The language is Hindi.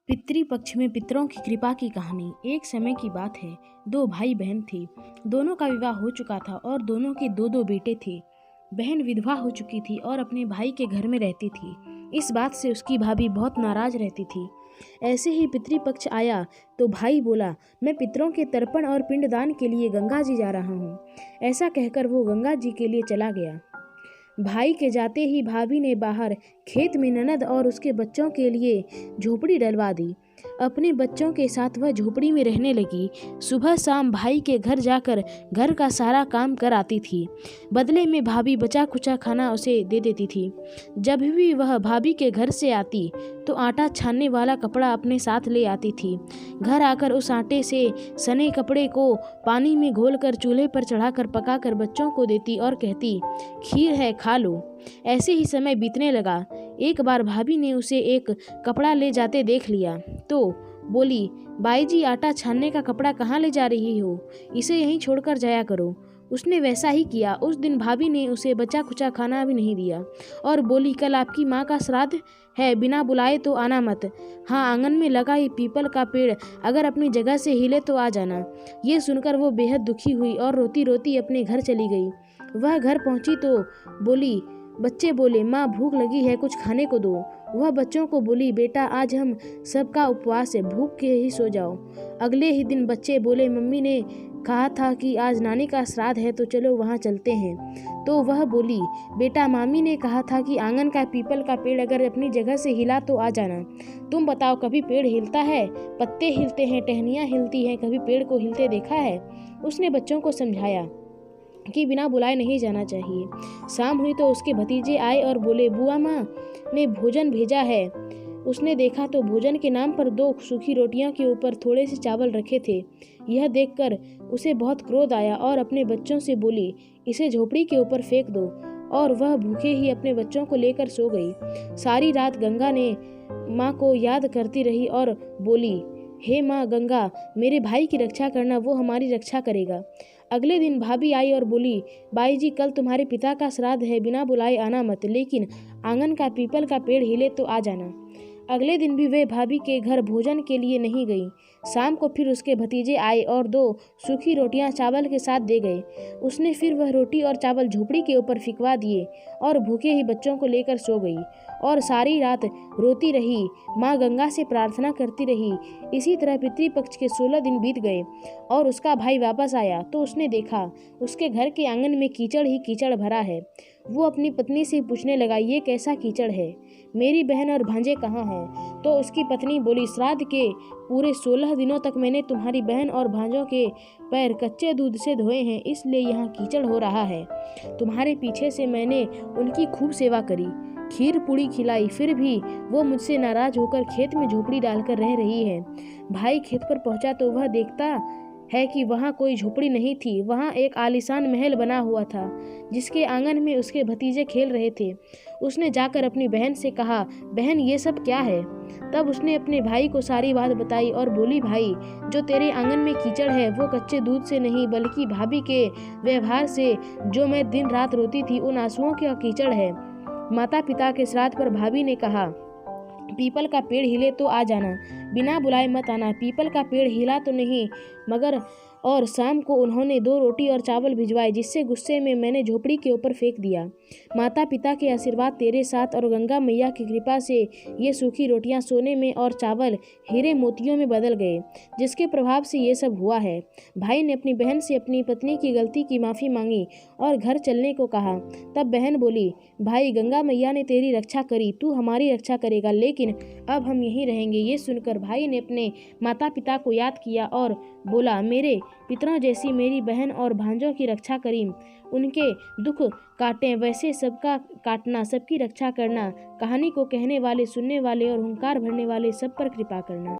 पितृपक्ष में पितरों की कृपा की कहानी। एक समय की बात है, दो भाई बहन थे। दोनों का विवाह हो चुका था और दोनों के दो दो बेटे थे। बहन विधवा हो चुकी थी और अपने भाई के घर में रहती थी। इस बात से उसकी भाभी बहुत नाराज रहती थी। ऐसे ही पितृपक्ष आया तो भाई बोला, मैं पितरों के तर्पण और पिंडदान के लिए गंगा जी जा रहा हूँ। ऐसा कहकर वो गंगा जी के लिए चला गया। भाई के जाते ही भाभी ने बाहर खेत में ननद और उसके बच्चों के लिए झोपड़ी डलवा दी। अपने बच्चों के साथ वह झोपड़ी में रहने लगी। सुबह शाम भाई के घर जाकर घर का सारा काम कर आती थी। बदले में भाभी बचा खुचा खाना उसे दे देती थी। जब भी वह भाभी के घर से आती तो आटा छानने वाला कपड़ा अपने साथ ले आती थी। घर आकर उस आटे से सने कपड़े को पानी में घोलकर चूल्हे पर चढ़ाकर पकाकर बच्चों को देती और कहती, खीर है खा लो। ऐसे ही समय बीतने लगा। एक बार भाभी ने उसे एक कपड़ा ले जाते देख लिया तो बोली, बाई जी, आटा छानने का कपड़ा कहाँ ले जा रही हो? इसे यहीं छोड़कर जाया करो। उसने वैसा ही किया। उस दिन भाभी ने उसे बचा खुचा खाना भी नहीं दिया और बोली, कल आपकी माँ का श्राद्ध है, बिना बुलाए तो आना मत। हाँ, आंगन में लगा ही पीपल का पेड़ अगर अपनी जगह से हिले तो आ जाना। ये सुनकर वो बेहद दुखी हुई और रोती रोती अपने घर चली गई। वह घर पहुंची तो बोली, बच्चे बोले, माँ भूख लगी है, कुछ खाने को दो। वह बच्चों को बोली, बेटा आज हम सबका उपवास है, भूख के ही सो जाओ। अगले ही दिन बच्चे बोले, मम्मी ने कहा था कि आज नानी का श्राद्ध है तो चलो वहाँ चलते हैं। तो वह बोली, बेटा मामी ने कहा था कि आंगन का पीपल का पेड़ अगर अपनी जगह से हिला तो आ जाना। तुम बताओ, कभी पेड़ हिलता है? पत्ते हिलते हैं, टहनियाँ हिलती हैं, कभी पेड़ को हिलते देखा है? उसने बच्चों को समझाया कि बिना बुलाए नहीं जाना चाहिए। शाम हुई तो उसके भतीजे आए और बोले, बुआ माँ ने भोजन भेजा है। उसने देखा तो भोजन के नाम पर 2 सूखी रोटियां के ऊपर थोड़े से चावल रखे थे। यह देखकर उसे बहुत क्रोध आया और अपने बच्चों से बोली, इसे झोपड़ी के ऊपर फेंक दो। और वह भूखे ही अपने बच्चों को लेकर सो गई। सारी रात गंगा ने माँ को याद करती रही और बोली, हे माँ गंगा, मेरे भाई की रक्षा करना, वो हमारी रक्षा करेगा। अगले दिन भाभी आई और बोली, बाई जी, कल तुम्हारे पिता का श्राद्ध है, बिना बुलाए आना मत, लेकिन आंगन का पीपल का पेड़ हिले तो आ जाना। अगले दिन भी वे भाभी के घर भोजन के लिए नहीं गई। शाम को फिर उसके भतीजे आए और 2 सूखी रोटियां चावल के साथ दे गए। उसने फिर वह रोटी और चावल झोपड़ी के ऊपर फिकवा दिए और भूखे ही बच्चों को लेकर सो गई और सारी रात रोती रही, माँ गंगा से प्रार्थना करती रही। इसी तरह पितृपक्ष के 16 दिन बीत गए और उसका भाई वापस आया तो उसने देखा उसके घर के आंगन में कीचड़ ही कीचड़ भरा है। वो अपनी पत्नी से पूछने लगा, ये कैसा कीचड़ है? मेरी बहन और भांजे कहाँ हैं? तो उसकी पत्नी बोली, श्राद्ध के पूरे 16 दिनों तक मैंने तुम्हारी बहन और भांजों के पैर कच्चे दूध से धोए हैं, इसलिए यहाँ कीचड़ हो रहा है। तुम्हारे पीछे से मैंने उनकी खूब सेवा करी, खीर पूड़ी खिलाई, फिर भी वो मुझसे नाराज होकर खेत में झोपड़ी डालकर रह रही है। भाई खेत पर पहुंचा तो वह देखता है कि वहाँ कोई झोपड़ी नहीं थी। वहाँ एक आलीशान महल बना हुआ था जिसके आंगन में उसके भतीजे खेल रहे थे। उसने जाकर अपनी बहन से कहा, बहन ये सब क्या है? तब उसने अपने भाई को सारी बात बताई और बोली, भाई, जो तेरे आंगन में कीचड़ है वो कच्चे दूध से नहीं बल्कि भाभी के व्यवहार से, जो मैं दिन रात रोती थी, उन आंसुओं का कीचड़ है। माता पिता के श्राद्ध पर भाभी ने कहा, पीपल का पेड़ हिले तो आ जाना, बिना बुलाए मत आना। पीपल का पेड़ हिला तो नहीं मगर, और शाम को उन्होंने 2 रोटी और चावल भिजवाए, जिससे गुस्से में मैंने झोपड़ी के ऊपर फेंक दिया। माता पिता के आशीर्वाद तेरे साथ और गंगा मैया की कृपा से ये सूखी रोटियां सोने में और चावल हीरे मोतियों में बदल गए, जिसके प्रभाव से ये सब हुआ है। भाई ने अपनी बहन से अपनी पत्नी की गलती की माफ़ी मांगी और घर चलने को कहा। तब बहन बोली, भाई, गंगा मैया ने तेरी रक्षा करी, तू हमारी रक्षा करेगा, लेकिन अब हम यहीं रहेंगे। ये सुनकर भाई ने अपने माता पिता को याद किया और बोला, मेरे पितरों जैसी मेरी बहन और भांजों की रक्षा करी, उनके दुख काटें, वैसे सबका काटना, सबकी रक्षा करना। कहानी को कहने वाले, सुनने वाले और हुंकार भरने वाले सब पर कृपा करना।